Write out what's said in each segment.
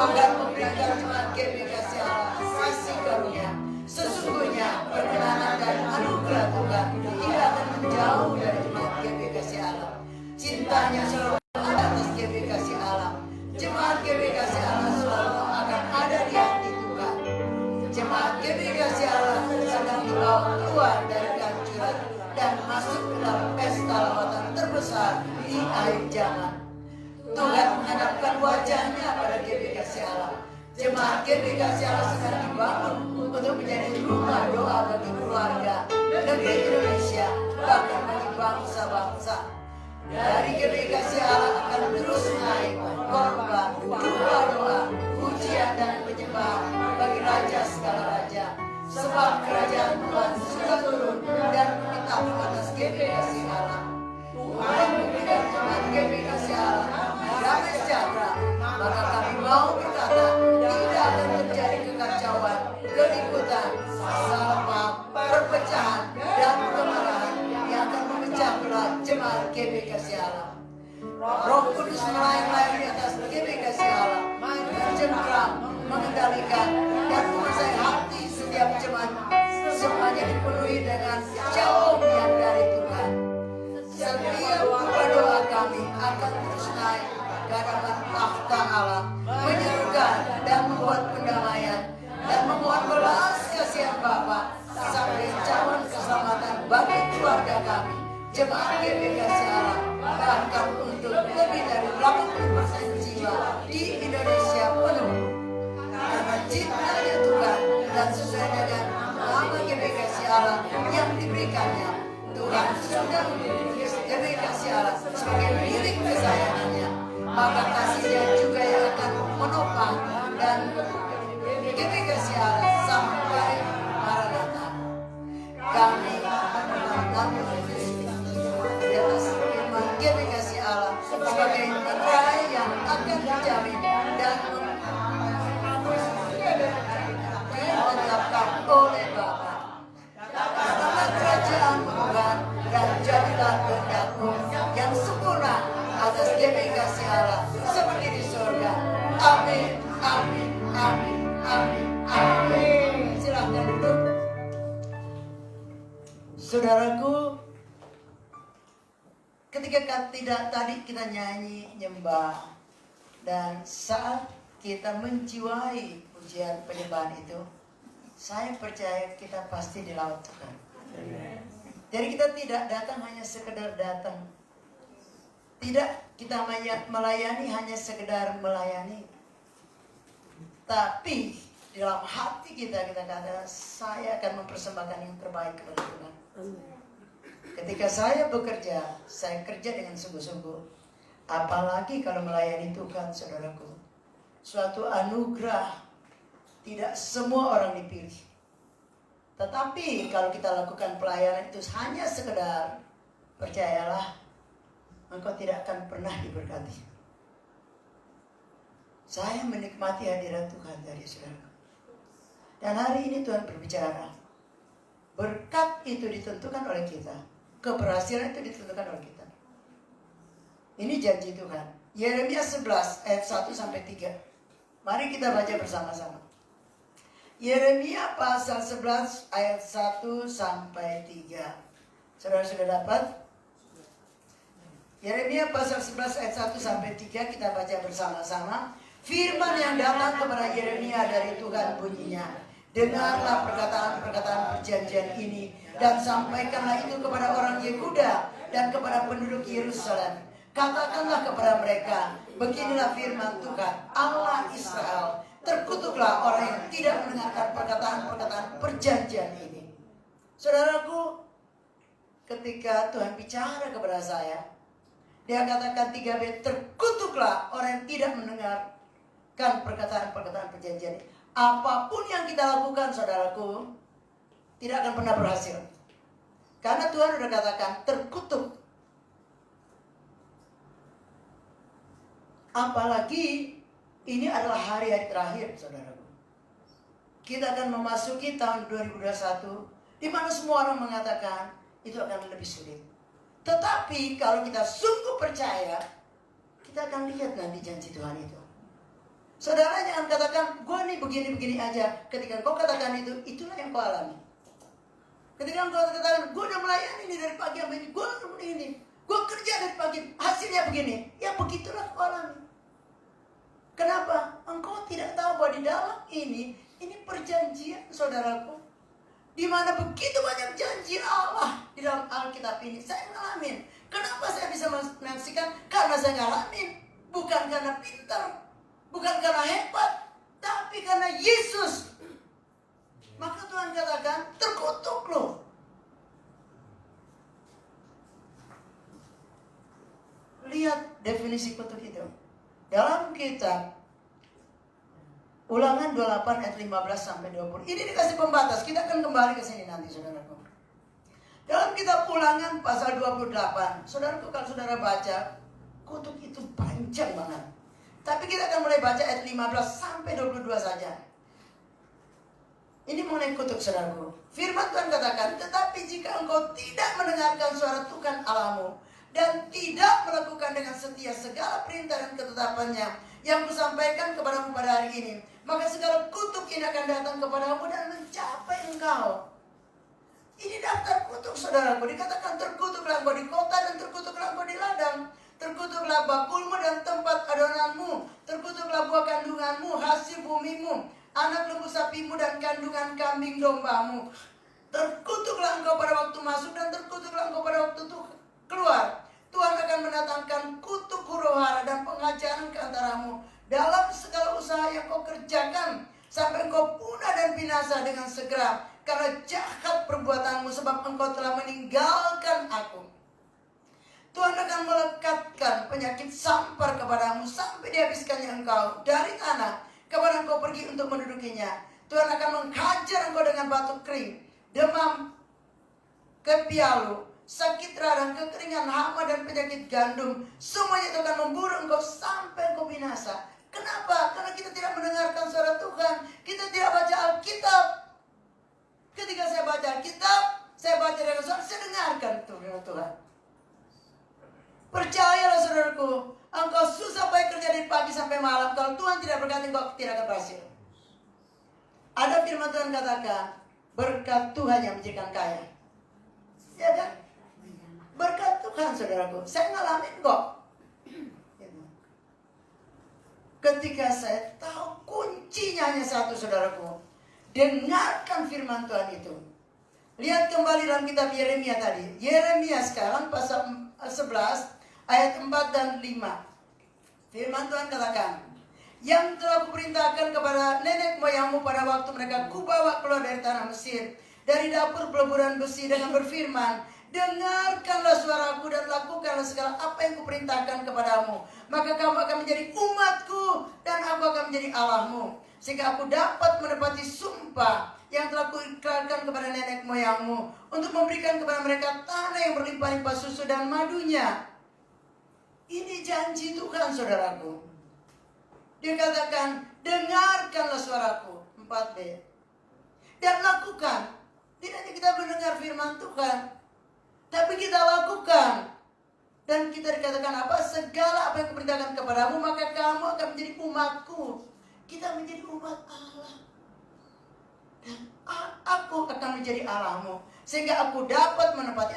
Tuhan memberikan jemaat GBK Allah kasih karunia. Sesungguhnya perkenanan dan anugerah Tuhan tidak akan menjauh dari jemaat GBK Allah. Cintanya selalu ada atas GBK Allah. Jemaat GBK Allah selalu akan ada di hati Tuhan. Jemaat GBK Allah sedang dibawa keluar dari kehancuran dan masuk ke dalam pesta lawatan terbesar di akhir zaman. Tuhan menghadapkan wajahnya pada GBK Allah. Jemaat GBK Allah sedang dibangun untuk menjadi rumah doa bagi keluarga, negeri Indonesia, bahkan bagi bangsa-bangsa. Dari GBK Allah akan terus naik korban, doa, pujian dan penyembah bagi Raja segala raja. Sebab kerajaan Tuhan sudah turun dan menetap atas GBK Allah. Tuhan memberikan jemaat GBK Allah damai sejahtera. Maka kami mau berkata, tidak akan terjadi kekacauan, keributan, salah paham, perpecahan, dan kemarahan yang akan memecah belah jemaat GBK Allah. Roh Kudus melayang-layang di atas GBK Allah, mencengkeram, mengendalikan, dan menguasai hati setiap jemaat. Semuanya dipenuhi dengan shalom yang dari Tuhan. Setiap doa kami akan terus naik ke hadapan takhta Allah, menyerukan dan membuat pendamaian dan memohon belas kasihan Bapa sampai cawan keselamatan bagi keluarga kami, jemaat GBK Allah, bahkan untuk lebih dari 80% jiwa di Indonesia penuh. Karena cintanya Tuhan dan sesuai dengan nama GBK Allah yang diberikannya, Tuhan sudah memiliki GBK Allah sebagai milik kesayangannya. Maka kasihnya juga yang akan menopang dan GBK Allah sampai Maranatha. Kami menanam di atas firman GBK Allah sebagai mitra yang akan dijamin dan ditetapkan oleh Bapa. Karena kerajaan Tuhan dan jadilah kehendak-Mu yang sempurna atas GBK Allah seperti di surga. Amin, amin, amin, amin, amin. Silahkan duduk. Saudaraku, ketika tadi kita nyanyi, nyembah, dan saat kita menjiwai pujian penyembahan itu, saya percaya kita pasti dilaut Tuhan. Jadi kita tidak datang hanya sekedar datang. Tidak kita melayani hanya sekedar melayani. Tapi di dalam hati kita kata, saya akan mempersembahkan yang terbaik kepada Tuhan. Ketika saya bekerja, saya kerja dengan sungguh-sungguh. Apalagi kalau melayani Tuhan, saudaraku. Suatu anugerah. Tidak semua orang dipilih. Tetapi kalau kita lakukan pelayanan itu hanya sekedar, percayalah, engkau tidak akan pernah diberkati. Saya menikmati hadirat Tuhan dari saudara. Dan hari ini Tuhan berbicara. Berkat itu ditentukan oleh kita. Keberhasilan itu ditentukan oleh kita. Ini janji Tuhan. Yeremia 11 ayat 1 sampai 3. Mari kita baca bersama-sama. Yeremia pasal 11 ayat 1 sampai 3. Saudara sudah dapat? Yeremia pasal 11 ayat 1 sampai 3 kita baca bersama-sama. Firman yang datang kepada Yeremia dari Tuhan bunyinya, dengarlah perkataan-perkataan perjanjian ini dan sampaikanlah itu kepada orang Yehuda dan kepada penduduk Yerusalem. Katakanlah kepada mereka, beginilah firman Tuhan, Allah Israel, terkutuklah orang yang tidak mendengarkan perkataan-perkataan perjanjian ini. Saudaraku, ketika Tuhan bicara kepada saya, Dia katakan 3B, terkutuklah orang yang tidak mendengarkan perkataan-perkataan perjanjian. Apapun yang kita lakukan, saudaraku, tidak akan pernah berhasil. Karena Tuhan sudah katakan, terkutuk. Apalagi ini adalah hari-hari terakhir, saudaraku. Kita akan memasuki tahun 2021, di mana semua orang mengatakan itu akan lebih sulit. Tetapi kalau kita sungguh percaya, kita akan lihat nanti janji Tuhan itu. Saudara jangan katakan, gue nih begini-begini aja. Ketika kau katakan itu, itulah yang kau alami. Ketika kau katakan, gue udah melayani nih dari pagi sampai ini, gue udah begini, gue kerja dari pagi, hasilnya begini. Ya begitulah kau alami. Kenapa? Engkau tidak tahu bahwa di dalam ini perjanjian, saudaraku. Di mana begitu banyak janji Allah di dalam Alkitab ini. Saya ngalamin. Kenapa saya bisa menyaksikan? Karena saya ngalamin. Bukan karena pintar, bukan karena hebat, tapi karena Yesus. Maka Tuhan katakan, terkutuk loh. Lihat definisi kutuk itu. Dalam kitab Ulangan 28 ayat 15 sampai 20. Ini dikasih pembatas. Kita akan kembali ke sini nanti, saudaraku. Dalam kitab Ulangan pasal 28, saudaraku, kalau saudara baca, kutuk itu panjang banget. Tapi kita akan mulai baca ayat 15 sampai 22 saja. Ini mengenai kutuk, saudaraku. Firman Tuhan katakan, tetapi jika engkau tidak mendengarkan suara Tuhan Allahmu dan tidak melakukan dengan setia segala perintah dan ketetapannya yang kusampaikan kepadamu pada hari ini, maka segala kutuk ini akan datang kepadamu dan mencapai engkau. Ini daftar kutuk, saudaraku. Dikatakan terkutuklah engkau di kota dan terkutuklah engkau di ladang. Terkutuklah bakulmu dan tempat adonanmu. Terkutuklah buah kandunganmu, hasil bumimu, anak lembu sapimu dan kandungan kambing dombamu. Terkutuklah engkau pada waktu masuk dan terkutuklah engkau pada waktu keluar. Tuhan akan mendatangkan kutuk huru-hara dan pengajaran ke antaramu dalam segala usaha yang kau kerjakan, sampai engkau punah dan binasa dengan segera, karena jahat perbuatanmu, sebab engkau telah meninggalkan aku. Tuhan akan melekatkan penyakit sampar kepadamu sampai dihabiskannya engkau dari tanah kepada engkau pergi untuk mendudukinya. Tuhan akan menghajar engkau dengan batuk kering, demam, kepialu, sakit radang, kekeringan, hama dan penyakit gandum. Semuanya itu akan memburu engkau sampai engkau binasa. Kenapa? Karena kita tidak mendengarkan suara Tuhan. Kita tidak baca Alkitab. Ketika saya baca Alkitab, saya baca dengan suara, saya dengarkan Tuhan. Percayalah, saudaraku, engkau susah baik kerja dari pagi sampai malam. Kalau Tuhan tidak berkati, engkau tidak akan berhasil. Ada firman Tuhan katakan, berkat Tuhan yang menjadikan kaya. Ya kan? Berkat Tuhan, saudaraku. Saya ngalamin kok. Ketika saya tahu kuncinya hanya satu, saudaraku. Dengarkan firman Tuhan itu. Lihat kembali dalam kitab Yeremia tadi. Yeremia sekarang pasal 11 ayat 4 dan 5. Firman Tuhan katakan, yang telah kuperintahkan kepada nenek moyangmu pada waktu mereka kubawa keluar dari tanah Mesir, dari dapur peleburan besi, dengan berfirman, dengarkanlah suaraku dan lakukanlah segala apa yang kuperintahkan kepadamu. Maka kamu akan menjadi umatku dan aku akan menjadi Allahmu. Sehingga aku dapat menepati sumpah yang telah kuikrarkan kepada nenek moyangmu, untuk memberikan kepada mereka tanah yang berlimpah-limpah susu dan madunya. Ini janji Tuhan, saudaraku. Dia katakan, dengarkanlah suaraku. 4b. Dan lakukan. Tidak hanya kita mendengar firman Tuhan, tapi kita lakukan. Dan kita dikatakan apa? Segala apa yang kuperintahkan kepadamu, maka kamu akan menjadi umatku. Kita menjadi umat Allah. Dan aku akan menjadi Allahmu. Sehingga aku dapat menepati.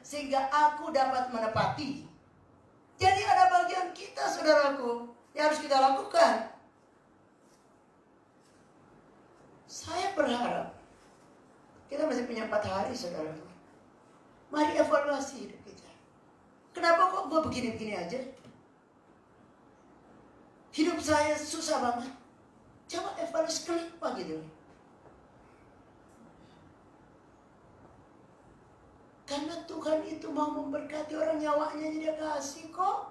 Sehingga aku dapat menepati. Jadi ada bagian kita, saudaraku, yang harus kita lakukan. Saya berharap kita masih punya 4 hari, saudaraku. Mari evaluasi hidup kita. Kenapa kok gue begini-begini aja? Hidup saya susah banget. Coba evaluasi, kenapa gitu? Karena Tuhan itu mau memberkati orang, nyawanya dia kasih kok.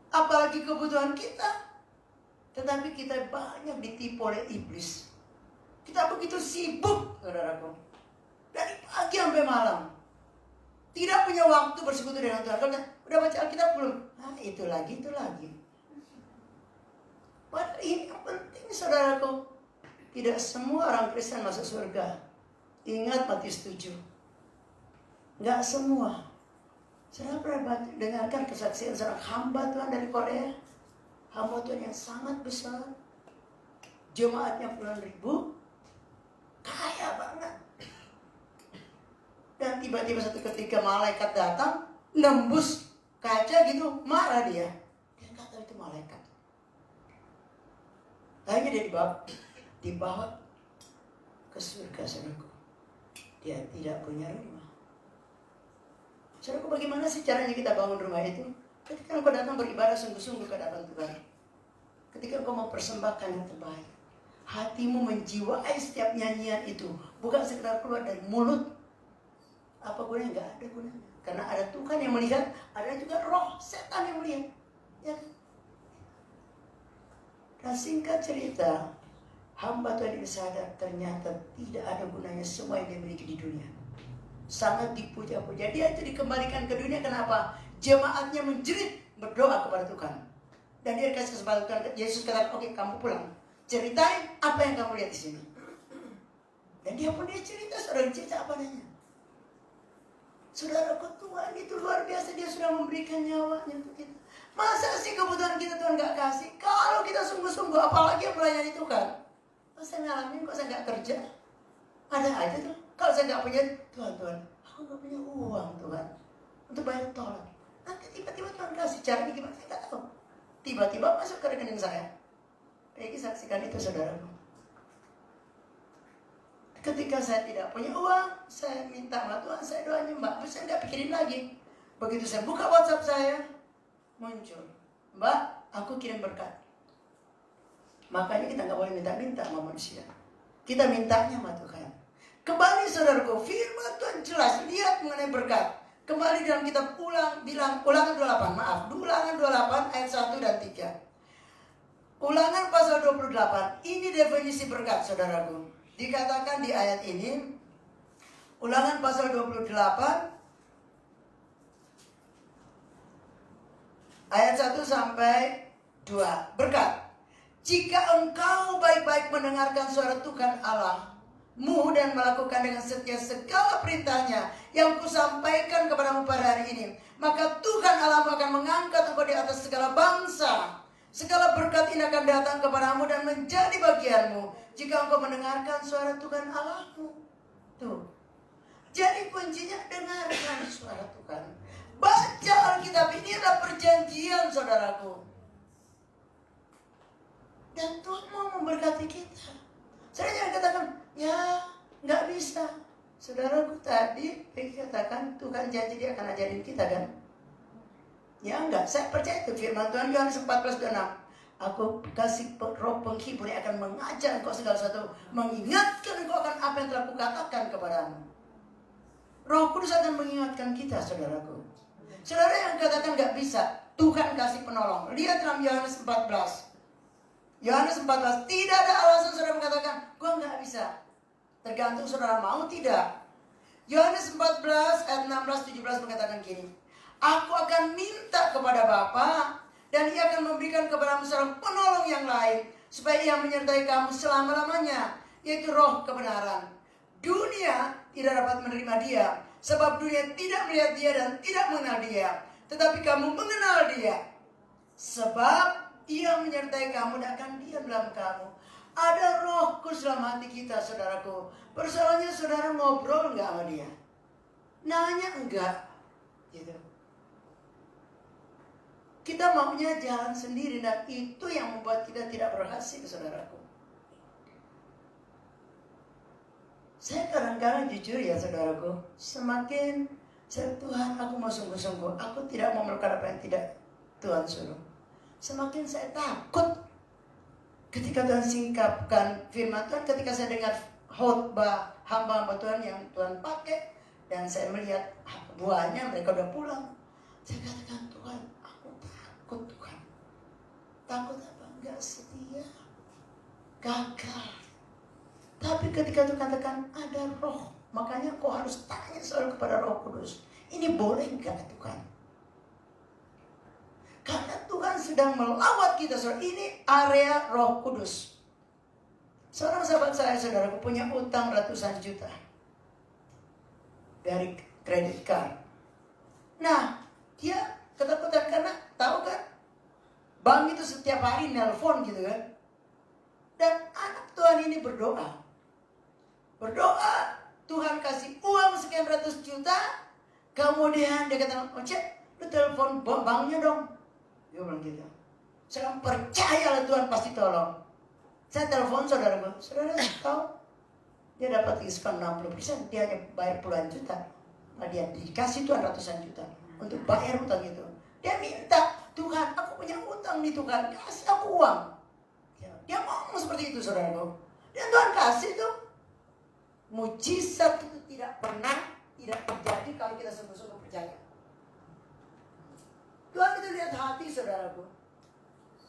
Apalagi kebutuhan kita. Tetapi kita banyak ditipu oleh iblis. Kita begitu sibuk, saudaraku, dari pagi sampai malam. Tidak punya waktu bersekutu dengan Tuhan. Kalau udah baca Alkitab belum? Nah, itu lagi. Padahal ini yang penting, saudaraku. Tidak semua orang Kristen masuk surga. Ingat Matius 7. Nggak semua. Saya pernah dengarkan kesaksian seorang hamba Tuhan dari Korea. Hamba Tuhan yang sangat besar. Jemaatnya puluhan ribu, kaya banget. Dan tiba-tiba satu ketika malaikat datang, nembus kaca gitu, marah dia. Dia nggak tahu itu malaikat. Akhirnya dia dibawa ke surga, saudaraku. Dia tidak punya rumah. Saudaraku, bagaimana sih caranya kita bangun rumah itu? Ketika engkau datang beribadah sungguh-sungguh ke hadapan Tuhan. Ketika engkau mempersembahkan yang terbaik. Hatimu menjiwai setiap nyanyian itu. Bukan sekedar keluar dari mulut. Apa gunanya? Nggak ada gunanya. Karena ada Tuhan yang melihat, ada juga roh setan yang melihat. Ya. Dan singkat cerita, hamba Tuhan ini sadar ternyata tidak ada gunanya semua yang dia miliki di dunia. Sangat dipuja-puja. Dia itu dikembalikan ke dunia. Kenapa? Jemaatnya menjerit berdoa kepada Tuhan. Dan dia kasih kesempatan Tuhan. Yesus kata, oke, kamu pulang. Ceritain apa yang kamu lihat di sini. Dan dia pun cerita, saudara, cerita apa adanya. Saudaraku, Tuhan itu luar biasa. Dia sudah memberikan nyawanya untuk kita. Masa sih kebutuhan kita Tuhan gak kasih? Kalau kita sungguh-sungguh, apalagi yang melayani Tuhan. Kok saya ngalamin, kok saya gak kerja? Ada aja tuh. Kalau saya gak punya, Tuhan, aku gak punya uang Tuhan untuk bayar tol. Nanti tiba-tiba Tuhan kasih, caranya gimana? Saya gak tahu. Tiba-tiba masuk ke rekening saya. Peggy saksikan itu, saudaraku. Ketika saya tidak punya uang, saya minta sama Tuhan, saya doanya Mbak, saya nggak pikirin lagi. Begitu saya buka WhatsApp saya, muncul, Mbak, aku kirim berkat. Makanya kita nggak boleh minta-minta sama manusia. Kita mintanya sama Tuhan. Kembali saudaraku, firman Tuhan jelas, lihat mengenai berkat. Kembali dalam kitab Ulangan 28, maaf, Ulangan 28 ayat 1 dan 3. Ulangan pasal 28, ini definisi berkat, saudaraku. Dikatakan di ayat ini, Ulangan pasal 28 ayat 1 sampai 2. Berkat. Jika engkau baik-baik mendengarkan suara Tuhan Allahmu dan melakukan dengan setia segala perintahnya yang kusampaikan kepadamu pada hari ini, maka Tuhan Allahmu akan mengangkat engkau di atas segala bangsa. Segala berkat ini akan datang kepadamu dan menjadi bagianmu jika engkau mendengarkan suara Tuhan Allahmu. Tuh. Jadi kuncinya dengarkan suara Tuhan. Baca Alkitab, ini adalah perjanjian, saudaraku. Dan Tuhan mau memberkati kita. Saya jangan katakan, ya nggak bisa. Saudaraku, tadi katakan Tuhan janji dia akan ajarin kita kan. Ya enggak, saya percaya itu firman Tuhan Yohanes 14:6. Aku kasih roh penghibur yang akan mengajar engkau segala sesuatu, mengingatkan engkau akan apa yang telah kukatakan kepadamu. Roh Kudus akan mengingatkan kita, saudaraku. Saudara yang katakan nggak bisa, Tuhan kasih penolong. Lihat dalam Yohanes 14. Yohanes 14, tidak ada alasan saudara mengatakan, gua nggak bisa. Tergantung saudara mau tidak. Yohanes 14 ayat 16-17 mengatakan gini. Aku akan minta kepada Bapa dan ia akan memberikan kepadamu seorang penolong yang lain, supaya ia menyertai kamu selama-lamanya, yaitu roh kebenaran. Dunia tidak dapat menerima dia, sebab dunia tidak melihat dia dan tidak mengenal dia. Tetapi kamu mengenal dia, sebab ia menyertai kamu dan akan diam dalam kamu. Ada Roh Kudus dalam hati kita, saudaraku. Persoalannya saudara ngobrol nggak sama dia? Nanya enggak? Gitu. Kita maunya jalan sendiri dan itu yang membuat kita tidak berhasil, saudaraku. Saya kadang-kadang jujur ya, saudaraku. Semakin Tuhan, aku mau sungguh-sungguh. Aku tidak mau melakukan apa yang tidak Tuhan suruh. Semakin saya takut ketika Tuhan singkapkan firman Tuhan. Ketika saya dengar khotbah hamba-hamba Tuhan yang Tuhan pakai, dan saya melihat buahnya mereka udah pulang, saya katakan, Tuhan, aku takut Tuhan. Takut apa? Enggak setia, gagal. Tapi ketika Tuhan katakan ada roh, makanya kau harus tanya selalu kepada Roh Kudus, ini boleh enggak Tuhan? Karena Tuhan sedang melawat kita, saudara. Ini area Roh Kudus. Seorang sahabat saya, saudaraku, punya utang ratusan juta dari kredit card. Nah, dia ketakutan karena tahu kan, bank itu setiap hari nelpon gitu kan. Dan ada Tuhan ini berdoa. Berdoa, Tuhan kasih uang sekian ratus juta. Kemudian dia kata, Cek, lu telepon banknya dong. Dia bilang gitu. Saya percayalah Tuhan pasti tolong. Saya telepon saudara tahu dia dapat diskon 60%, dia hanya bayar puluhan juta. Nah, dia dikasih Tuhan ratusan juta untuk bayar utang itu. Dia minta, Tuhan, aku punya utang nih Tuhan, kasih aku uang. Dia ngomong seperti itu saudaraku. Dan Tuhan kasih tuh. Mujizat itu tidak terjadi kalau kita sungguh-sungguh percaya. Tuhan itu lihat hati saudaraku.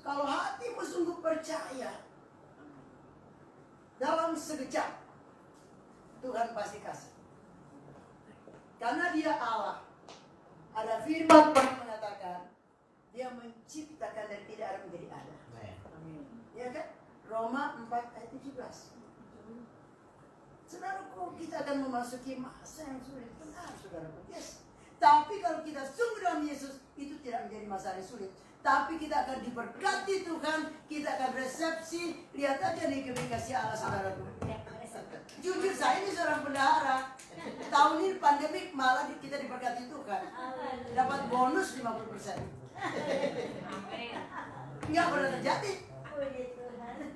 Kalau hatimu sungguh percaya, dalam sekejap Tuhan pasti kasih. Karena dia Allah. Ada firman yang mengatakan dia menciptakan dan tidak ada menjadi ada. Ya kan? Roma 4 ayat 17. Saudaraku, kita akan memasuki masa yang sulit. Benar, saudaraku. Yes. Tapi kalau kita sungguh dalam Yesus, itu tidak menjadi masalah yang sulit. Tapi kita akan diberkati Tuhan, kita akan resepsi. Lihat aja nih kasih Allah, saudaraku. Jujur, saya ini seorang bendahara. Tahun ini pandemik malah kita diberkati Tuhan. Dapat bonus 50%. Nggak pernah terjadi.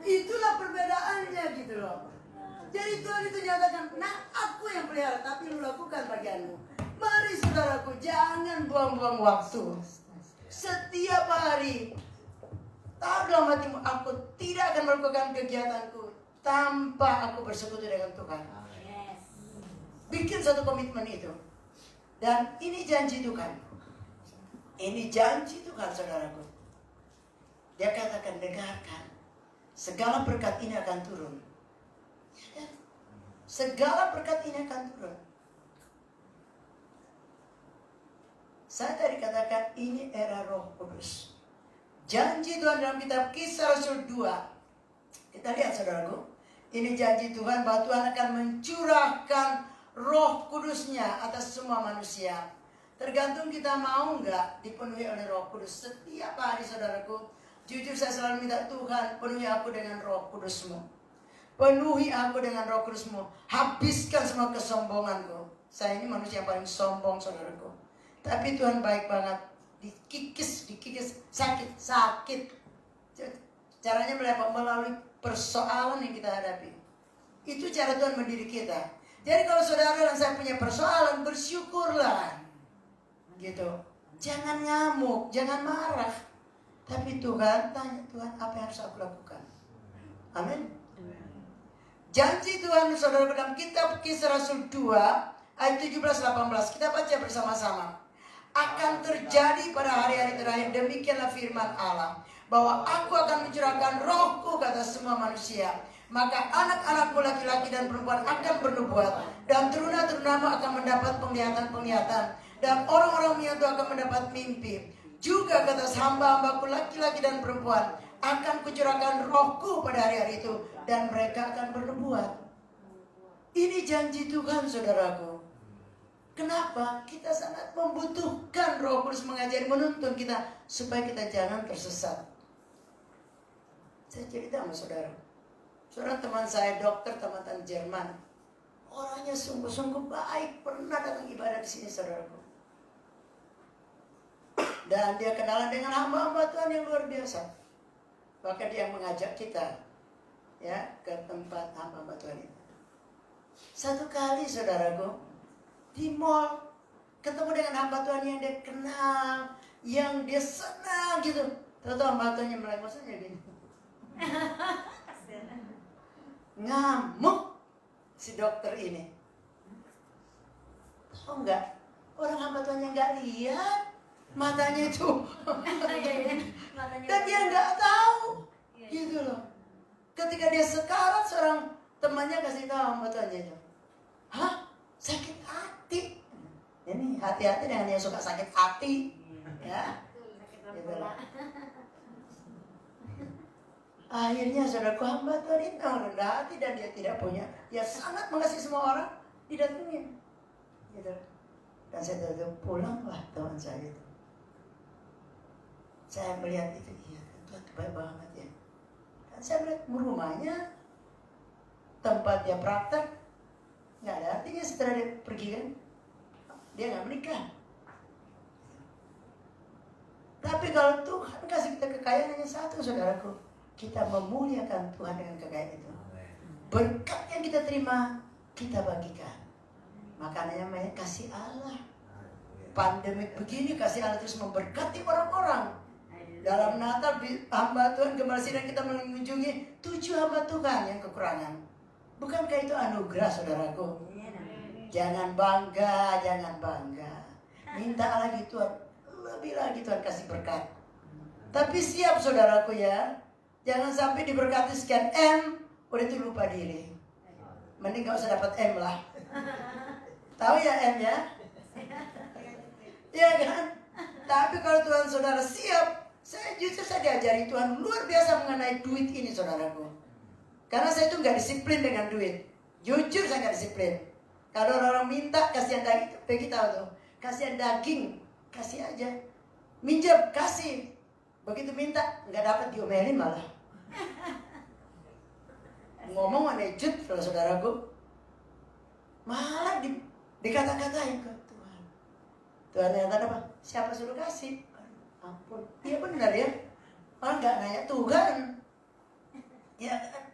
Itulah perbedaannya gitu loh. Jadi Tuhan itu nyatakan, nah aku yang pelihara, tapi lu lakukan bagianmu. Mari saudaraku, jangan buang-buang waktu. Setiap hari, tahu dalam hatimu, aku tidak akan melakukan kegiatanku tanpa aku bersekutu dengan Tuhan. Bikin satu komitmen itu. Dan ini janji Tuhan. Ini janji Tuhan saudaraku. Dia katakan, dengarkan, segala berkat ini akan turun. Segala berkat ini akan turun. Saya tadi katakan ini era Roh Kudus. Janji Tuhan dalam kitab Kisah Rasul 2. Kita lihat saudaraku. Ini janji Tuhan bahwa Tuhan akan mencurahkan Roh Kudusnya atas semua manusia. Tergantung kita mau nggak dipenuhi oleh Roh Kudus. Setiap hari saudaraku, jujur saya selalu minta Tuhan penuhi aku dengan Roh Kudus-Mu. Penuhi aku dengan Roh Kudus-Mu. Habiskan semua kesombonganku. Saya ini manusia yang paling sombong saudaraku. Tapi Tuhan baik banget. Dikikis, sakit. Caranya melalui persoalan yang kita hadapi. Itu cara Tuhan mendidik kita. Jadi kalau saudara dan saya punya persoalan, bersyukurlah. Gitu. Jangan ngamuk, jangan marah. Tapi Tuhan, tanya Tuhan, apa yang harus aku lakukan? Amin. Janji Tuhan saudara dalam kitab Kisah Rasul 2 ayat 17-18. Kita baca bersama-sama. Akan terjadi pada hari-hari terakhir, demikianlah firman Allah, bahwa aku akan mencurahkan rohku ke atas semua manusia. Maka anak-anakmu laki-laki dan perempuan akan bernubuat, dan teruna-terunamu akan mendapat penglihatan-penglihatan, dan orang-orang itu akan mendapat mimpi. Juga ke atas hamba-hambaku laki-laki dan perempuan akan kucurahkan rohku pada hari-hari itu, dan mereka akan bernubuat. Ini janji Tuhan saudaraku. Kenapa? Kita sangat membutuhkan Roh Kudus mengajari, menuntun kita supaya kita jangan tersesat. Saya cerita sama saudara. Seorang teman saya, dokter tamatan Jerman. Orangnya sungguh-sungguh baik, pernah datang ibadah di sini saudaraku. Dan dia kenalan dengan hamba-hamba Tuhan yang luar biasa. Bahkan dia mengajak kita ya ke tempat hamba-hamba Tuhan itu. Satu kali saudaraku, di mall ketemu dengan hamba Tuhan yang dia kenal, yang dia senang gitu. Tahu-tahu hamba Tuhannya mulai maksudnya gini. Ngamuk si dokter ini. Tahu enggak? Orang hamba Tuhan yang enggak lihat matanya itu. Dan dia enggak tahu. Gitu loh. Ketika dia sekarat, seorang temannya kasih tahu hamba Tuhannya itu. Hah? Sakit hati. Ini hati-hati dengan yang suka sakit hati. Ya. Gitu loh. Akhirnya saudaraku, hamba Tuhan ini rendah hati dan dia tidak punya. Dia sangat mengasihi semua orang, didatengin. Gitu. Dan saya tahu pulanglah teman saya itu. Saya melihat itu, iya Tuhan baik banget ya. Dan saya melihat rumahnya tempat dia praktek, nggak ada artinya setelah dia pergi kan. Dia nggak menikah. Tapi kalau Tuhan kasih kita kekayaan hanya satu, saudaraku, kita memuliakan Tuhan dengan kekayaan itu. Berkat yang kita terima, kita bagikan. Makanya namanya kasih Allah. Pandemik begini, kasih Allah terus memberkati orang-orang. Dalam Natal, hamba Tuhan kembali sidang kita mengunjungi 7 hamba Tuhan yang kekurangan. Bukankah itu anugerah, saudaraku? Jangan bangga, jangan bangga. Minta lagi Tuhan, lebih lagi Tuhan kasih berkat. Tapi siap, saudaraku ya. Jangan sampai diberkati sekian M, udah itu lupa diri. Mending gak usah dapat M lah. Tahu ya M ya? Iya kan? Tapi kalau Tuhan saudara siap, saya diajari Tuhan luar biasa mengenai duit ini, saudaraku. Karena saya itu nggak disiplin dengan duit. Jujur saya nggak disiplin. Kalau orang minta kasihan daging, Peggy tahu tuh, kasihan daging, kasih aja. Minjem, kasih. Begitu minta, nggak dapat diomelin malah. Ngomong aneh jut, saudaraku. Malah dikata-katain ke Tuhan. Tuhan yang tanya apa? Siapa suruh kasih? Ampun, iya benar ya. Orang nggak nanya Tuhan. Ya kan?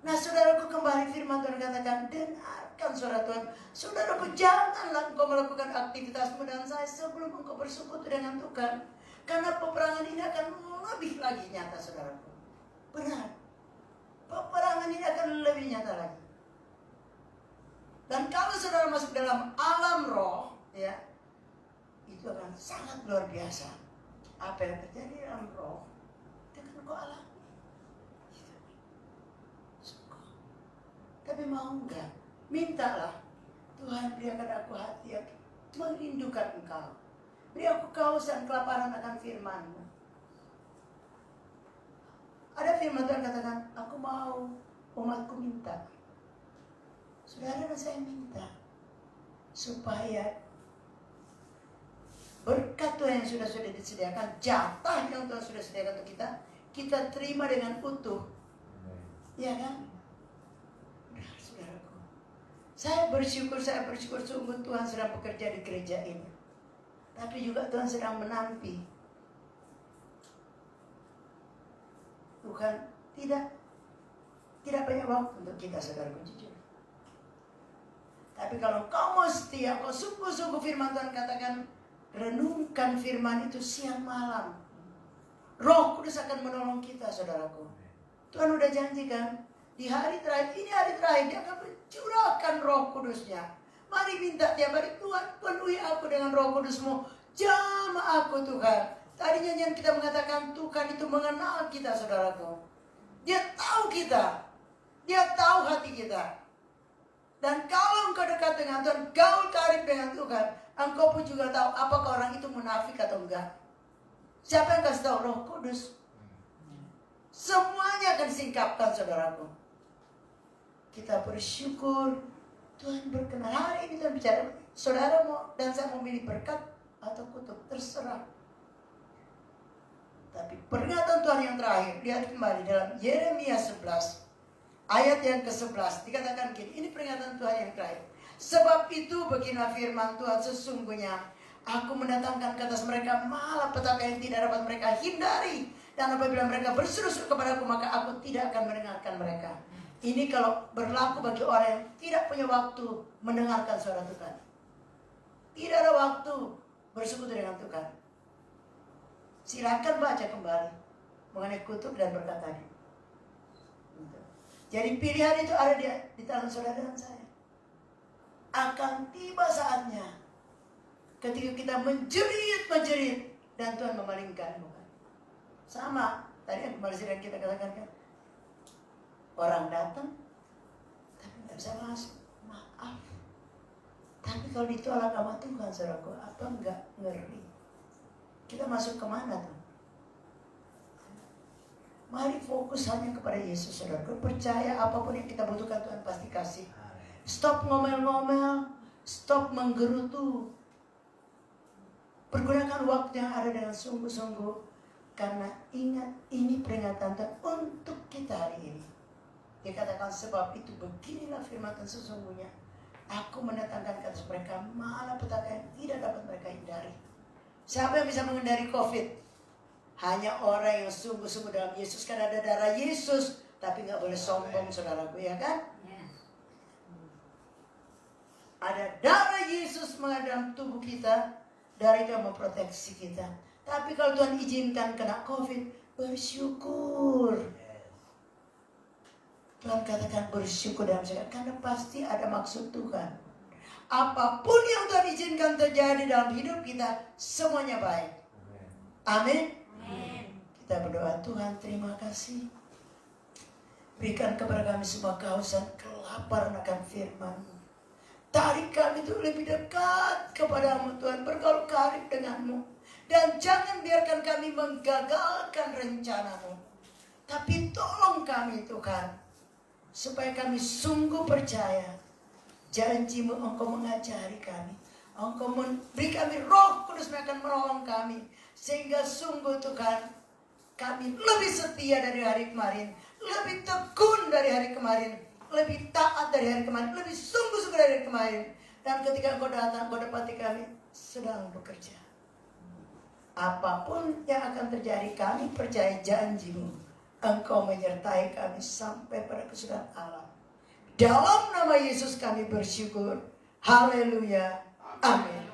Nah, saudaraku, kembali firman Tuhan katakan, dengarkan suara Tuhan. Saudaraku, janganlah engkau melakukan aktivitasmu dan saya sebelum engkau bersekutu dengan Tuhan. Karena peperangan ini akan lebih lagi nyata, saudaraku. Benar. Peperangan ini akan lebih nyata lagi. Dan kalau saudara masuk dalam alam roh, ya, itu akan sangat luar biasa. Apa yang terjadi dalam roh, itu akan kau alami. Tapi mau enggak? Mintalah. Tuhan, berikan aku hati yang merindukan Engkau. Beri aku kehausan kelaparan akan firman-Mu. Ada firman Tuhan katakan, aku mau umatku minta. Saudara dan saya minta supaya berkat Tuhan yang sudah disediakan, jatah yang Tuhan sudah sediakan untuk kita terima dengan utuh. Ya kan? Benar, saudaraku. Saya bersyukur sungguh Tuhan sedang bekerja di gereja ini. Tapi juga Tuhan sedang menanti. Tuhan tidak banyak waktu untuk kita, saudaraku, jujur. Tapi kalau kau mau setia, kau sungguh-sungguh firman Tuhan katakan, renungkan firman itu siang malam. Roh Kudus akan menolong kita, saudaraku. Tuhan udah janjikan, di hari terakhir, ini hari terakhir, dia akan mencurahkan Roh Kudusnya. Mari minta tiap hari, Tuhan penuhi aku dengan Roh Kudus-Mu. Jamah aku, Tuhan. Tadi nyanyian kita mengatakan, Tuhan itu mengenal kita, saudaraku. Dia tahu kita. Dia tahu hati kita. Dan kalau engkau dekat dengan Tuhan, gaul karib dengan Tuhan, engkau pun juga tahu apakah orang itu munafik atau enggak. Siapa yang kasih tahu? Roh Kudus. Semuanya akan disingkapkan, saudaraku. Kita bersyukur Tuhan berkenan. Hari ini Tuhan bicara, saudara mau dan saya mau milih berkat atau kutuk, terserah. Tapi peringatan Tuhan yang terakhir, lihat kembali dalam Yeremia 11 ayat yang ke-11, dikatakan gini, ini peringatan Tuhan yang terakhir. Sebab itu beginilah firman Tuhan, sesungguhnya aku mendatangkan ke atas mereka malapetaka yang tidak dapat mereka hindari. Dan apabila mereka berseru-seru kepadaku, maka aku tidak akan mendengarkan mereka. Ini kalau berlaku bagi orang yang tidak punya waktu mendengarkan suara Tuhan. Tidak ada waktu bersekutu dengan Tuhan. Silakan baca kembali mengenai kutuk dan berkat tadi. Jadi pilihan itu ada di tangan saudara dan saya. Akan tiba saatnya ketika kita menjerit dan Tuhan memalingkan. Sama tadi yang kembali sidang kita katakan kan, orang datang tapi nggak bisa masuk, maaf. Tapi kalau ditolak sama Tuhan, saudaraku, apa enggak ngeri? Kita masuk kemana tuh? Mari fokus hanya kepada Yesus, saudaraku. Percaya apapun yang kita butuhkan Tuhan pasti kasih. Stop ngomel-ngomel, stop menggerutu. Pergunakan waktu yang ada dengan sungguh-sungguh. Karena ingat, ini peringatan Tuhan untuk kita hari ini. Dikatakan sebab itu beginilah firman Tuhan, sesungguhnya aku mendatangkan ke atas mereka malapetaka yang tidak dapat mereka hindari. Siapa yang bisa menghindari COVID? Hanya orang yang sungguh-sungguh dalam Yesus, karena ada darah Yesus. Tapi gak boleh sombong, saudaraku, ya kan? Ada darah Yesus mengadam tubuh kita. Darah itu yang memproteksi kita. Tapi kalau Tuhan izinkan kena COVID, bersyukur. Tuhan katakan bersyukur dalam segala, karena pasti ada maksud Tuhan. Apapun yang Tuhan izinkan terjadi dalam hidup kita, semuanya baik. Amin. Kita berdoa, Tuhan terima kasih. Berikan kepada kami semua kehausan, kelaparan akan firman-Mu. Tarik kami itu lebih dekat kepadamu Tuhan, bergaul karib denganmu. Dan jangan biarkan kami menggagalkan rencanamu. Tapi tolong kami Tuhan, supaya kami sungguh percaya janji-Mu, Engkau mengajari kami. Engkau memberi kami Roh Kudus yang akan menolong kami. Sehingga sungguh Tuhan, kami lebih setia dari hari kemarin, lebih tekun dari hari kemarin, lebih taat dari hari kemarin, lebih sungguh-sungguh dari hari kemarin. Dan ketika Engkau datang, Engkau dapati kami sedang bekerja. Apapun yang akan terjadi, kami percaya janji-Mu. Engkau menyertai kami sampai pada kesudahan alam. Dalam nama Yesus kami bersyukur. Haleluya. Amin.